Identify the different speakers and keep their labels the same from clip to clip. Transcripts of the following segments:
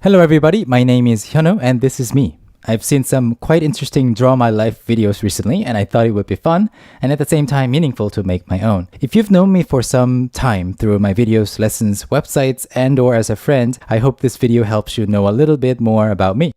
Speaker 1: Hello everybody, my name is Hyunwoo and this is me. I've seen some quite interesting Draw My Life videos recently and I thought it would be fun and at the same time meaningful to make my own. If you've known me for some time through my videos, lessons, websites and or as a friend, I hope this video helps you know a little bit more about me.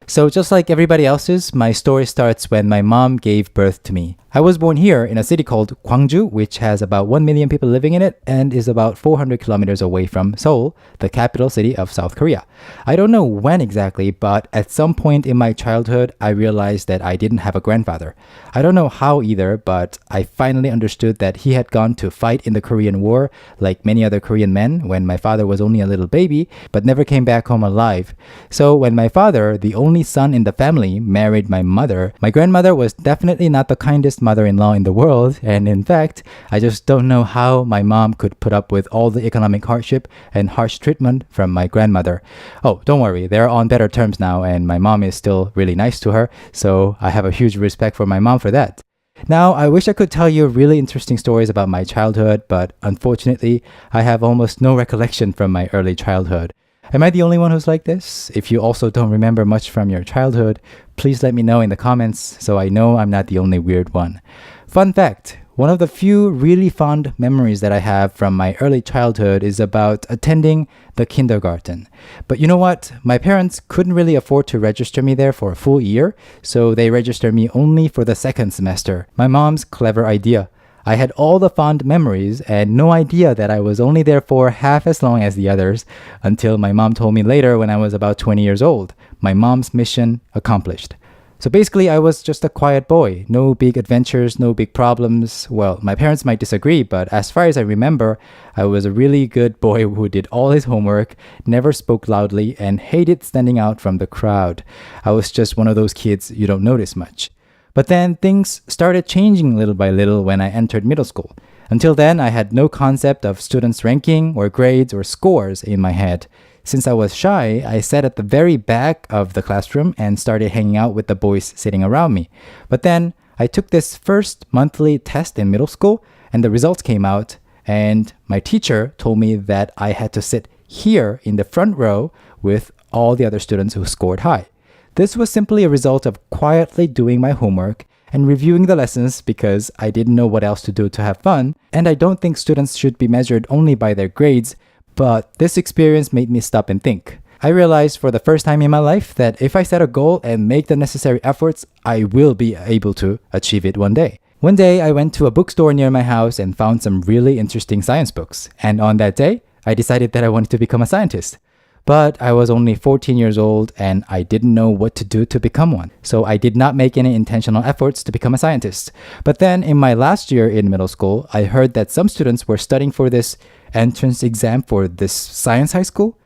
Speaker 1: So just like everybody else's, my story starts when my mom gave birth to me. I was born here in a city called Gwangju, which has about 1 million people living in it and is about 400 kilometers away from Seoul, the capital city of South Korea. I don't know when exactly, but at some point in my childhood, I realized that I didn't have a grandfather. I don't know how either, but I finally understood that he had gone to fight in the Korean War, like many other Korean men, when my father was only a little baby, but never came back home alive. So when my father, the only son in the family, married my mother, my grandmother was definitely not the kindest mother-in-law in the world, and in fact, I just don't know how my mom could put up with all the economic hardship and harsh treatment from my grandmother. Oh, don't worry, they're on better terms now, and my mom is still really nice to her, so I have a huge respect for my mom for that. Now, I wish I could tell you really interesting stories about my childhood, but unfortunately, I have almost no recollection from my early childhood. Am I the only one who's like this? If you also don't remember much from your childhood, please let me know in the comments so I know I'm not the only weird one. Fun fact, one of the few really fond memories that I have from my early childhood is about attending the kindergarten. But you know what? My parents couldn't really afford to register me there for a full year, so they registered me only for the second semester. My mom's clever idea. I had all the fond memories and no idea that I was only there for half as long as the others until my mom told me later when I was about 20 years old. My mom's mission accomplished. So basically, I was just a quiet boy. No big adventures, no big problems. Well, my parents might disagree, but as far as I remember, I was a really good boy who did all his homework, never spoke loudly, and hated standing out from the crowd. I was just one of those kids you don't notice much. But then things started changing little by little when I entered middle school. Until then, I had no concept of students' ranking or grades or scores in my head. Since I was shy, I sat at the very back of the classroom and started hanging out with the boys sitting around me. But then I took this first monthly test in middle school and the results came out and my teacher told me that I had to sit here in the front row with all the other students who scored high. This was simply a result of quietly doing my homework and reviewing the lessons because I didn't know what else to do to have fun, and I don't think students should be measured only by their grades, but this experience made me stop and think. I realized for the first time in my life that if I set a goal and make the necessary efforts, I will be able to achieve it one day. One day, I went to a bookstore near my house and found some really interesting science books, and on that day, I decided that I wanted to become a scientist. But I was only 14 years old and I didn't know what to do to become one. So I did not make any intentional efforts to become a scientist. But then in my last year in middle school, I heard that some students were studying for this entrance exam for this science high school.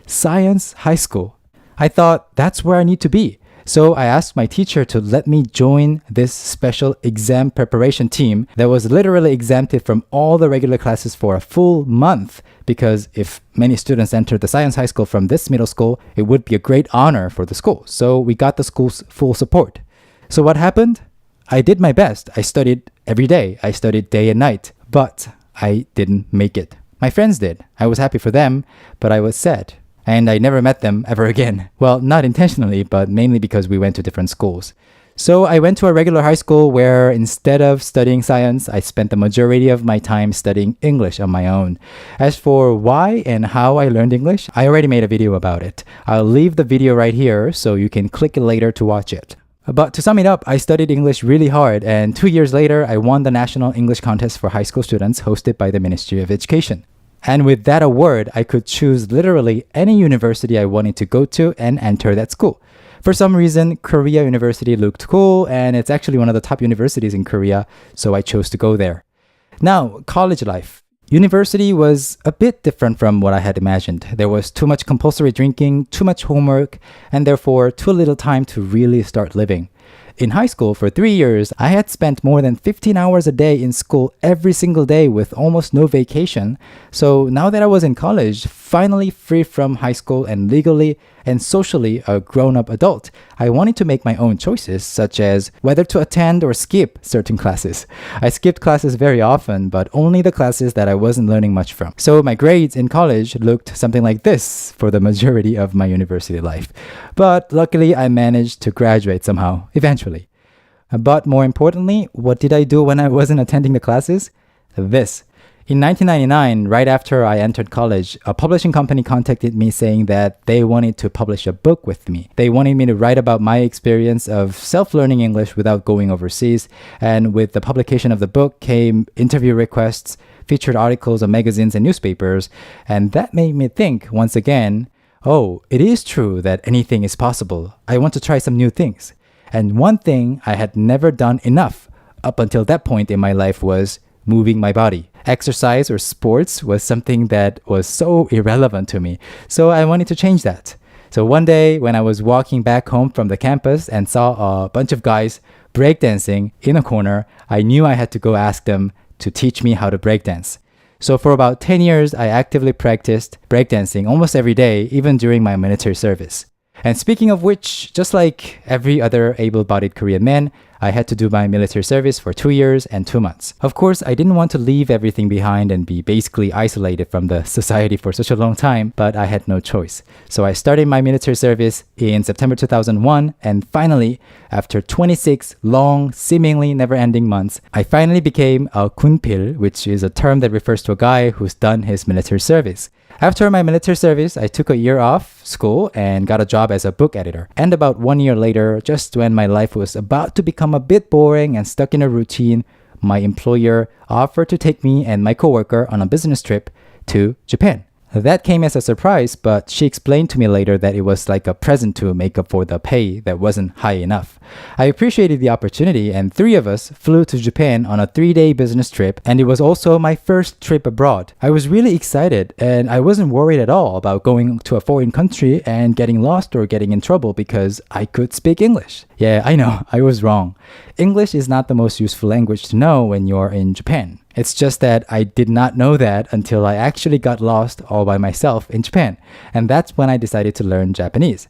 Speaker 1: Science high school. I thought that's where I need to be. So I asked my teacher to let me join this special exam preparation team that was literally exempted from all the regular classes for a full month because if many students entered the science high school from this middle school, it would be a great honor for the school. So we got the school's full support. So what happened? I did my best. I studied every day. I studied day and night, but I didn't make it. My friends did. I was happy for them, but I was sad. And I never met them ever again. Well, not intentionally, but mainly because we went to different schools. So I went to a regular high school where instead of studying science, I spent the majority of my time studying English on my own. As for why and how I learned English, I already made a video about it. I'll leave the video right here so you can click it later to watch it. But to sum it up, I studied English really hard and 2 years later, I won the National English Contest for high school students hosted by the Ministry of Education. And with that award, I could choose literally any university I wanted to go to and enter that school. For some reason, Korea University looked cool, and it's actually one of the top universities in Korea, so I chose to go there. Now, college life. University was a bit different from what I had imagined. There was too much compulsory drinking, too much homework, and therefore too little time to really start living. In high school, for 3 years, I had spent more than 15 hours a day in school every single day with almost no vacation. So now that I was in college, finally free from high school and legally and socially a grown-up adult, I wanted to make my own choices, such as whether to attend or skip certain classes. I skipped classes very often, but only the classes that I wasn't learning much from. So my grades in college looked something like this for the majority of my university life. But luckily, I managed to graduate somehow, eventually. But more importantly, what did I do when I wasn't attending the classes? This. In 1999, right after I entered college, a publishing company contacted me saying that they wanted to publish a book with me. They wanted me to write about my experience of self-learning English without going overseas. And with the publication of the book came interview requests, featured articles on magazines and newspapers. And that made me think, once again, oh, it is true that anything is possible. I want to try some new things. And one thing I had never done enough up until that point in my life was moving my body. Exercise or sports was something that was so irrelevant to me. So I wanted to change that. So one day when I was walking back home from the campus and saw a bunch of guys breakdancing in a corner, I knew I had to go ask them to teach me how to breakdance. So for about 10 years, I actively practiced breakdancing almost every day, even during my military service. And speaking of which, just like every other able-bodied Korean man, I had to do my military service for 2 years and 2 months. Of course, I didn't want to leave everything behind and be basically isolated from the society for such a long time, but I had no choice. So I started my military service in September 2001, and finally, after 26 long, seemingly never-ending months, I finally became a kunpil, which is a term that refers to a guy who's done his military service. After my military service, I took a year off school and got a job as a book editor. And about 1 year later, just when my life was about to become a bit boring and stuck in a routine, my employer offered to take me and my coworker on a business trip to Japan. That came as a surprise, but she explained to me later that it was like a present to make up for the pay that wasn't high enough. I appreciated the opportunity, and 3 of us flew to Japan on a 3-day business trip, and it was also my first trip abroad. I was really excited, and I wasn't worried at all about going to a foreign country and getting lost or getting in trouble because I could speak English. Yeah, I know, I was wrong. English is not the most useful language to know when you're in Japan. It's just that I did not know that until I actually got lost all by myself in Japan. And that's when I decided to learn Japanese.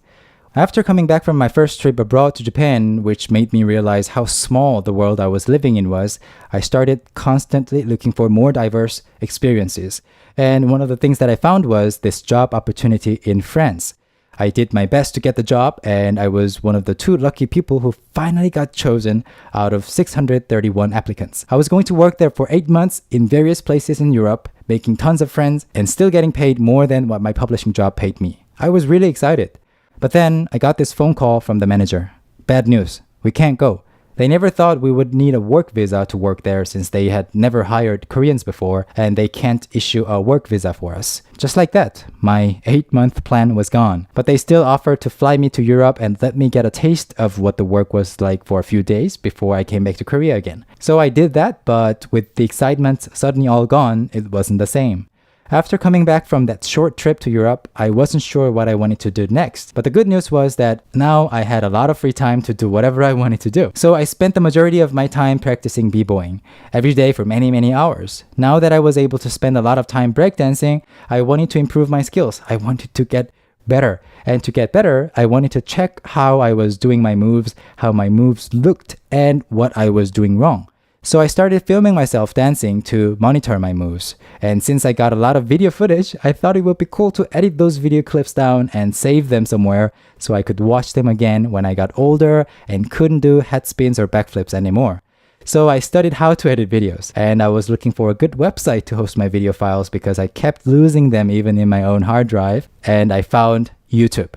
Speaker 1: After coming back from my first trip abroad to Japan, which made me realize how small the world I was living in was, I started constantly looking for more diverse experiences. And one of the things that I found was this job opportunity in France. I did my best to get the job, and I was one of the 2 lucky people who finally got chosen out of 631 applicants. I was going to work there for 8 months in various places in Europe, making tons of friends, and still getting paid more than what my publishing job paid me. I was really excited. But then I got this phone call from the manager. Bad news. We can't go. They never thought we would need a work visa to work there since they had never hired Koreans before, and they can't issue a work visa for us. Just like that, my 8-month plan was gone. But they still offered to fly me to Europe and let me get a taste of what the work was like for a few days before I came back to Korea again. So I did that, but with the excitement suddenly all gone, it wasn't the same. After coming back from that short trip to Europe, I wasn't sure what I wanted to do next. But the good news was that now I had a lot of free time to do whatever I wanted to do. So I spent the majority of my time practicing b-boying, every day for many, many hours. Now that I was able to spend a lot of time breakdancing, I wanted to improve my skills. I wanted to get better. And to get better, I wanted to check how I was doing my moves, how my moves looked, and what I was doing wrong. So I started filming myself dancing to monitor my moves. And since I got a lot of video footage, I thought it would be cool to edit those video clips down and save them somewhere so I could watch them again when I got older and couldn't do head spins or backflips anymore. So I studied how to edit videos, and I was looking for a good website to host my video files because I kept losing them even in my own hard drive, and I found YouTube.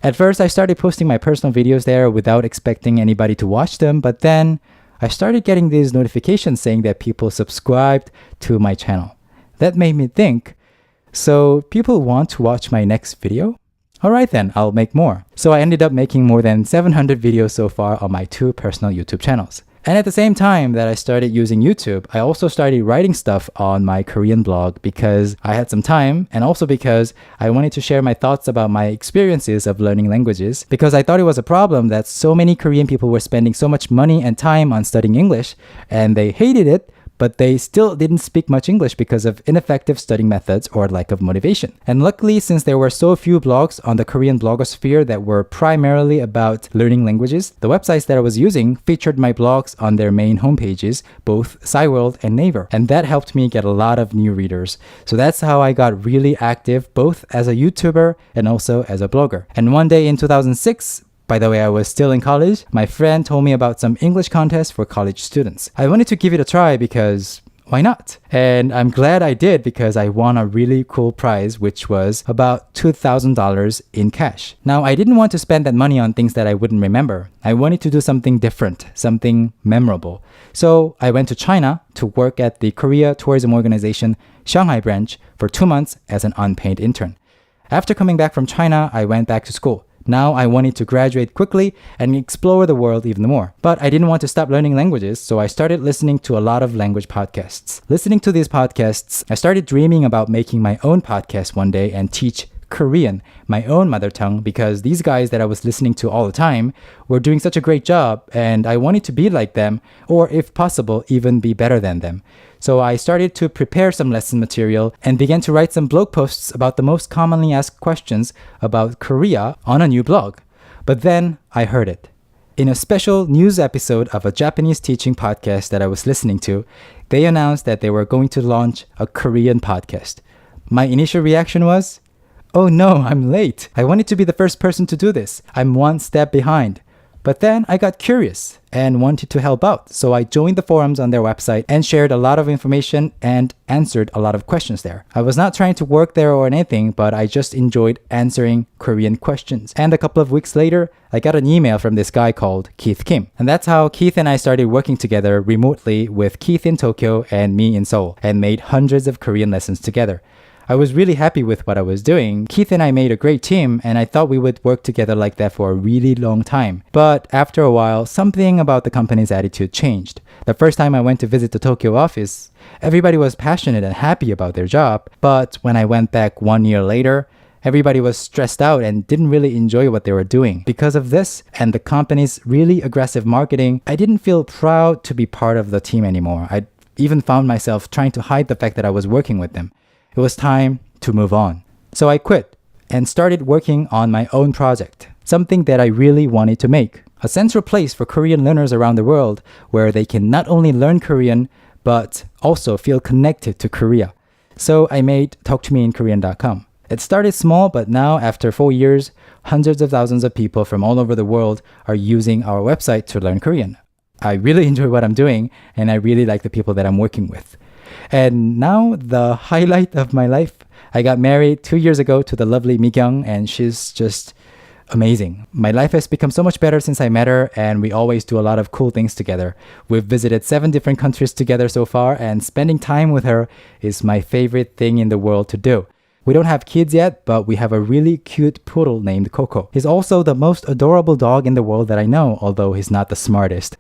Speaker 1: At first, I started posting my personal videos there without expecting anybody to watch them, but then I started getting these notifications saying that people subscribed to my channel. That made me think, so people want to watch my next video? Alright then, I'll make more. So I ended up making more than 700 videos so far on my 2 personal YouTube channels. And at the same time that I started using YouTube, I also started writing stuff on my Korean blog because I had some time and also because I wanted to share my thoughts about my experiences of learning languages because I thought it was a problem that so many Korean people were spending so much money and time on studying English and they hated it, but they still didn't speak much English because of ineffective studying methods or lack of motivation. And luckily, since there were so few blogs on the Korean blogosphere that were primarily about learning languages, the websites that I was using featured my blogs on their main homepages, both SciWorld and Naver. And that helped me get a lot of new readers. So that's how I got really active, both as a YouTuber and also as a blogger. And one day in 2006, by the way, I was still in college, my friend told me about some English contests for college students. I wanted to give it a try because why not? And I'm glad I did because I won a really cool prize, which was about $2,000 in cash. Now, I didn't want to spend that money on things that I wouldn't remember. I wanted to do something different, something memorable. So I went to China to work at the Korea tourism organization Shanghai branch for 2 months as an unpaid intern. After coming back from China, I went back to school. Now I wanted to graduate quickly and explore the world even more. But I didn't want to stop learning languages, so I started listening to a lot of language podcasts. Listening to these podcasts, I started dreaming about making my own podcast one day and teach Korean, my own mother tongue, because these guys that I was listening to all the time were doing such a great job and I wanted to be like them, or if possible, even be better than them. So I started to prepare some lesson material and began to write some blog posts about the most commonly asked questions about Korea on a new blog. But then I heard it. In a special news episode of a Japanese teaching podcast that I was listening to, they announced that they were going to launch a Korean podcast. My initial reaction was, oh no, I'm late. I wanted to be the first person to do this. I'm one step behind. But then I got curious and wanted to help out. So I joined the forums on their website and shared a lot of information and answered a lot of questions there. I was not trying to work there or anything, but I just enjoyed answering Korean questions. And a couple of weeks later, I got an email from this guy called Keith Kim. And that's how Keith and I started working together remotely with Keith in Tokyo and me in Seoul and made hundreds of Korean lessons together. I was really happy with what I was doing. Keith and I made a great team and I thought we would work together like that for a really long time. But after a while, something about the company's attitude changed. The first time I went to visit the Tokyo office, everybody was passionate and happy about their job. But when I went back 1 year later, everybody was stressed out and didn't really enjoy what they were doing. Because of this and the company's really aggressive marketing, I didn't feel proud to be part of the team anymore. I even found myself trying to hide the fact that I was working with them. It was time to move on. So I quit and started working on my own project, something that I really wanted to make. A central place for Korean learners around the world where they can not only learn Korean, but also feel connected to Korea. So I made talktomeinkorean.com. It started small, but now after 4 years, hundreds of thousands of people from all over the world are using our website to learn Korean. I really enjoy what I'm doing and I really like the people that I'm working with. And now the highlight of my life, I got married 2 years ago to the lovely Mi-kyung and she's just amazing. My life has become so much better since I met her and we always do a lot of cool things together. We've visited 7 different countries together so far and spending time with her is my favorite thing in the world to do. We don't have kids yet, but we have a really cute poodle named Coco. He's also the most adorable dog in the world that I know, although he's not the smartest.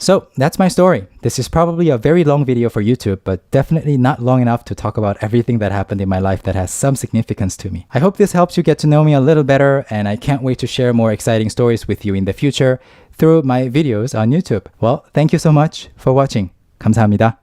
Speaker 1: So that's my story. This is probably a very long video for YouTube, but definitely not long enough to talk about everything that happened in my life that has some significance to me. I hope this helps you get to know me a little better, and I can't wait to share more exciting stories with you in the future through my videos on YouTube. Well, thank you so much for watching. 감사합니다.